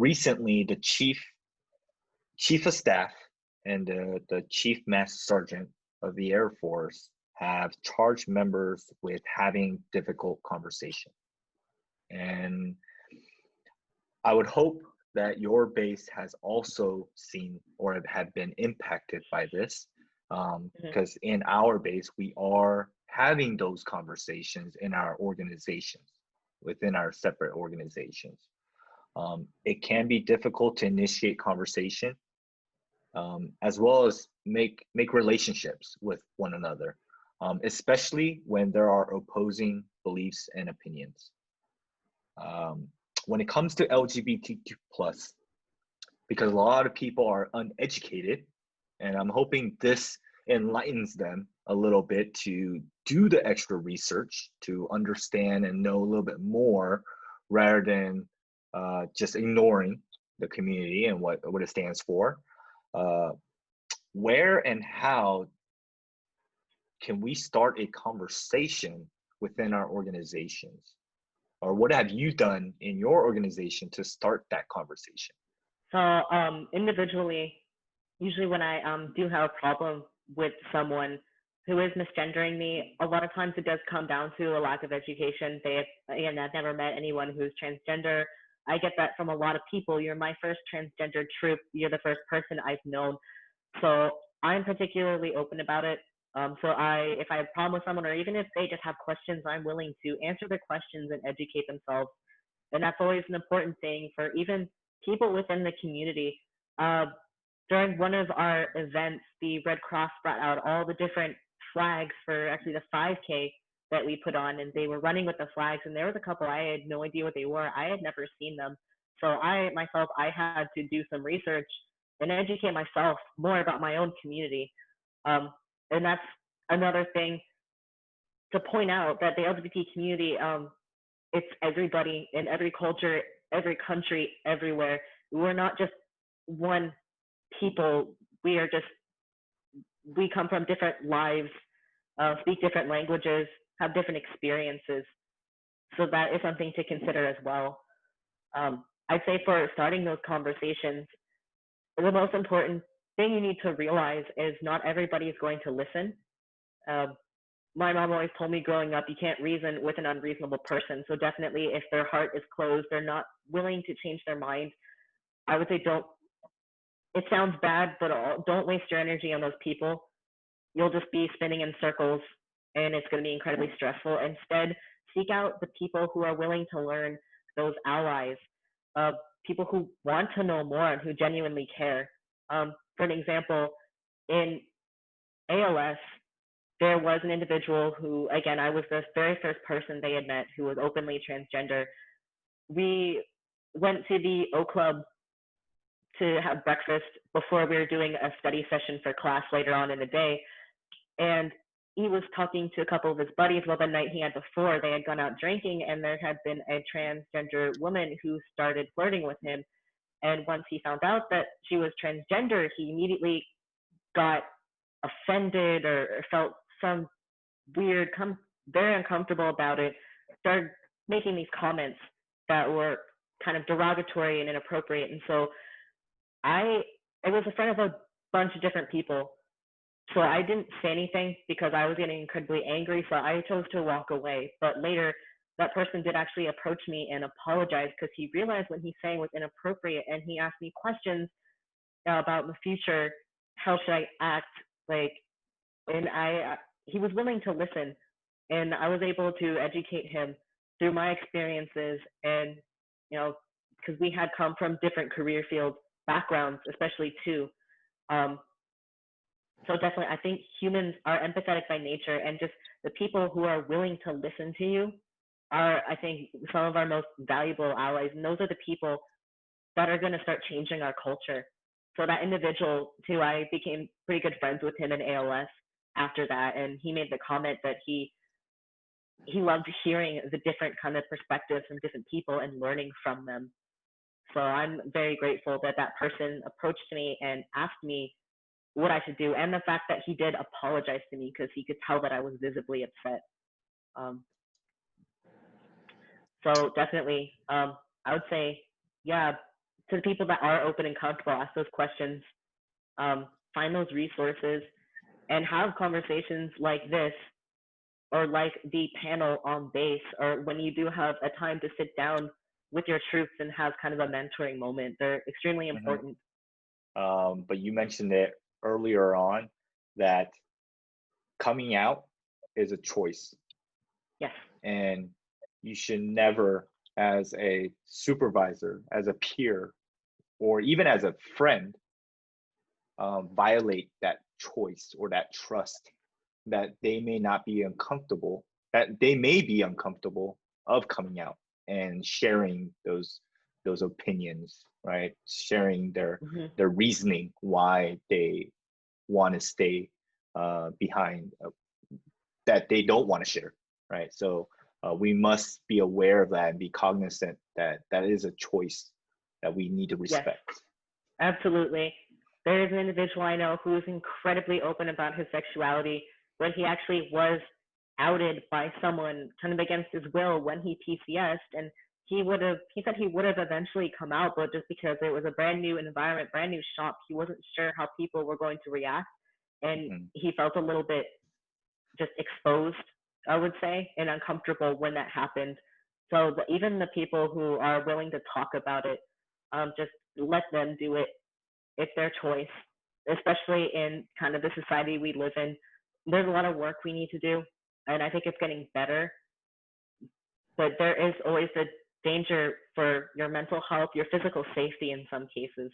recently the chief of staff and the chief master sergeant of the Air Force have charged members with having difficult conversation. And I would hope that your base has also seen or have been impacted by this, because in our base, we are having those conversations in our organizations, within our separate organizations. It can be difficult to initiate conversation, as well as make relationships with one another, especially when there are opposing beliefs and opinions. When it comes to LGBTQ+, because a lot of people are uneducated, and I'm hoping this enlightens them a little bit to do the extra research to understand and know a little bit more, rather than just ignoring the community and what it stands for. Where and how can we start a conversation within our organizations? Or what have you done in your organization to start that conversation? So individually, usually when I do have a problem with someone who is misgendering me, a lot of times it does come down to a lack of education. I've never met anyone who's transgender. I get that from a lot of people. You're my first transgender troop. You're the first person I've known. So I'm particularly open about it. So if I have a problem with someone, or even if they just have questions, I'm willing to answer their questions and educate themselves. And that's always an important thing for even people within the community. During one of our events, the Red Cross brought out all the different flags for actually the 5K that we put on, and they were running with the flags, and there was a couple I had no idea what they were. I had never seen them. So I had to do some research and educate myself more about my own community. And that's another thing to point out, that the LGBT community, it's everybody in every culture, every country, everywhere. We're not just one people. We come from different lives, speak different languages, have different experiences. So that is something to consider as well. I'd say for starting those conversations, the most important thing you need to realize is not everybody is going to listen. My mom always told me growing up, you can't reason with an unreasonable person. So definitely, if their heart is closed, they're not willing to change their mind, I would say don't. It sounds bad, but don't waste your energy on those people. You'll just be spinning in circles, and it's going to be incredibly stressful. Instead, seek out the people who are willing to learn, those allies, people who want to know more and who genuinely care. For an example, in ALS, there was an individual who, again, I was the very first person they had met who was openly transgender. We went to the O Club to have breakfast before we were doing a study session for class later on in the day. And he was talking to a couple of his buddies. Well, the night he had before, they had gone out drinking, and there had been a transgender woman who started flirting with him. And once he found out that she was transgender, he immediately got offended or felt some weird, very uncomfortable about it, started making these comments that were kind of derogatory and inappropriate. And so it was in front of a bunch of different people. So I didn't say anything because I was getting incredibly angry. So I chose to walk away. But later, that person did actually approach me and apologize, because he realized what he's saying was inappropriate, and he asked me questions about the future. How should I act? And he was willing to listen, and I was able to educate him through my experiences, and because we had come from different career field backgrounds, especially too. So definitely, I think humans are empathetic by nature, and just the people who are willing to listen to you are, I think, some of our most valuable allies. And those are the people that are going to start changing our culture. So that individual too, I became pretty good friends with him in ALS after that. And he made the comment that he loved hearing the different kind of perspectives from different people and learning from them. So I'm very grateful that that person approached me and asked me what I should do. And the fact that he did apologize to me, because he could tell that I was visibly upset. So definitely, I would say, yeah, to the people that are open and comfortable, ask those questions, find those resources, and have conversations like this, or like the panel on base, or when you do have a time to sit down with your troops and have kind of a mentoring moment. They're extremely Mhm. important. But you mentioned it earlier on that coming out is a choice, Yes. and you should never, as a supervisor, as a peer, or even as a friend, violate that choice or that trust that they may not be uncomfortable, that they may be uncomfortable of coming out and sharing those opinions, right? Sharing Hmm. their reasoning why they want to stay behind, that they don't want to share, right? So we must be aware of that and be cognizant that that is a choice that we need to Yes, respect. absolutely. There is an individual I know who is incredibly open about his sexuality, but he actually was outed by someone kind of against his will when he PCSed, and he said he would have eventually come out, but just because it was a brand new environment, brand new shop, he wasn't sure how people were going to react, and Mhm. he felt a little bit just exposed, I would say, and uncomfortable when that happened. So even the people who are willing to talk about it, just let them do it. It's their choice, especially in kind of the society we live in. There's a lot of work we need to do, and I think it's getting better. But there is always the danger for your mental health, your physical safety in some cases.